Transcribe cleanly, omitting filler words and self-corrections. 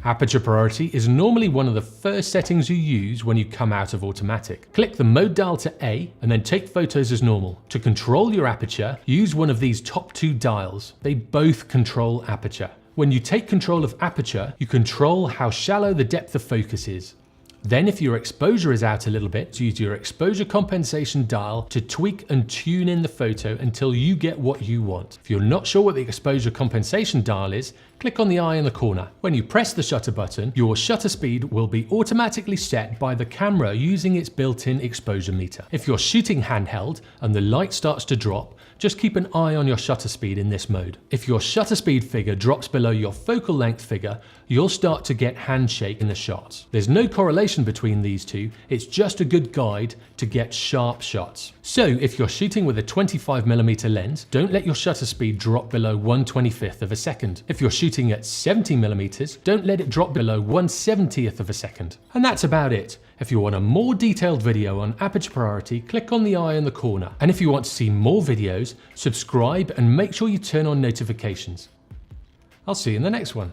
Aperture priority is normally one of the first settings you use when you come out of automatic. Click the mode dial to A and then take photos as normal. To control your aperture, use one of these top two dials. They both control aperture. When you take control of aperture, you control how shallow the depth of focus is. Then if your exposure is out a little bit, use your exposure compensation dial to tweak and tune in the photo until you get what you want. If you're not sure what the exposure compensation dial is, click on the eye in the corner. When you press the shutter button, your shutter speed will be automatically set by the camera using its built-in exposure meter. If you're shooting handheld and the light starts to drop, just keep an eye on your shutter speed in this mode. If your shutter speed figure drops below your focal length figure, you'll start to get handshake in the shots. There's no correlation between these two, it's just a good guide to get sharp shots. So if you're shooting with a 25mm lens, don't let your shutter speed drop below 1/25th of a second. If you're shooting at 70mm, don't let it drop below 1/70th of a second. And that's about it. If you want a more detailed video on aperture priority, click on the eye in the corner. And if you want to see more videos, subscribe and make sure you turn on notifications. I'll see you in the next one.